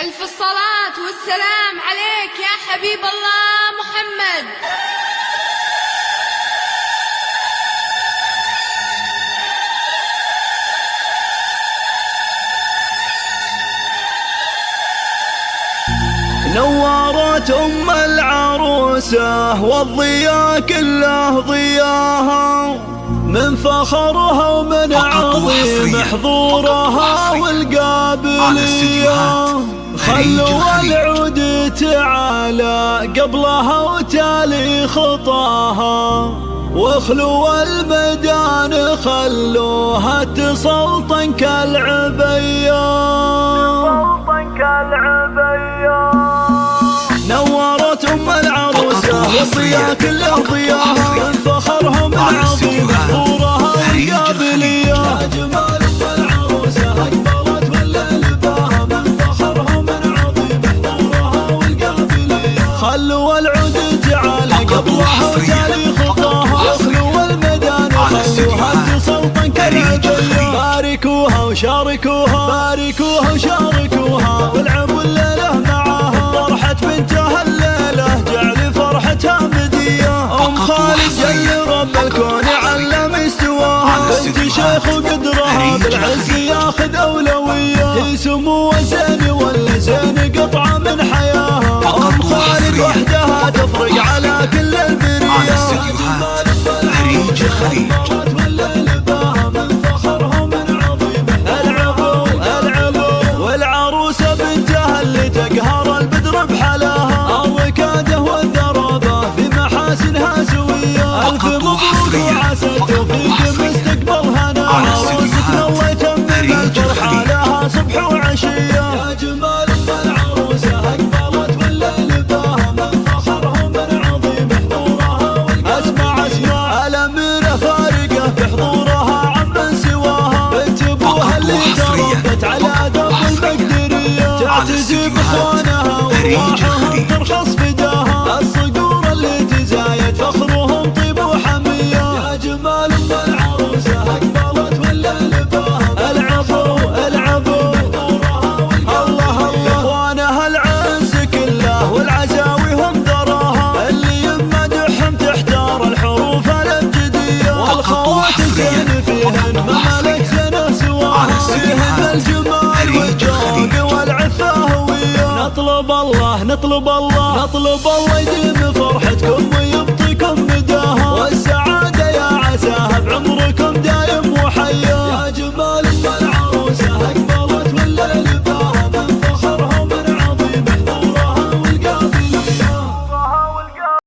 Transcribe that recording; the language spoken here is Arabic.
ألف الصلاة والسلام عليك يا حبيب الله محمد. نورت العروسة والضياء كله ضياها، من فخرها ومن عظيم حضورها والقابلية. خلوا العود تعالى قبلها وتالي خطاها، واخلوا الميدان خلوها تسلطن كالعبية. نورت العروسة والضياء كله ضياها، من فخرها من عظيم حضورها والقابلية. يا جمال العروسة أقبلت والليل باها، من فخرها من عظيم حضورها والقابلية. خلوا العود تعالى قبلها وتالي خطاها، واخلوا الميدان خلوها تسلطن كالعبية. باركوها وشاركوها، باركوها وشاركوها، والعبوا الليلة معاها. فرحة بنتها الليلة جعل فرحتها مدية. أم خالد جل رب الكون علم استواها، بنت شيخ وقدرها بالعز ياخذ أولوية. هي سمو زين ولا زين قطعة من حياها، أم خالد وحدها تفرق على كل البرية. خليج خليج والعروسة بنتها اللي تقهر البدر بحلاها، الركادة والذرابة في محاسنها سوية. ألف مبروك وعسى التوفيق مستقبل هناها، عروستنا الله يتمم الفرحة لها صبح وعشية. يا جمال العروسة أقبلت والليل باها، من فخرها من عظيم حضورها والقابلية. اسمع الأميرة فارقة بحضورها عمن سواها، بنت أبوها اللي تربت على درب المقدرية. تعتزي بإخوانها وأرواحهم ترخص فداها، الصقور اللي تزايد فخرهم طيب وحمية. يا جمال العروسة أقبلت والليل باها، العبوا العبوا الله الله. إخوانها العنس كله والعزاوي هم ذراها، اللي يمدحهم تحتار الحروف الأبجدية. والخوات زين فيهن ما ملك زينه سواها، فيهن الجمال والجوق والعفة هوية. نطلب الله نطلب الله نطلب الله يديم فرحتكم ويبطيكم مداها، والسعادة يا عساها بعمركم دايم وحيا.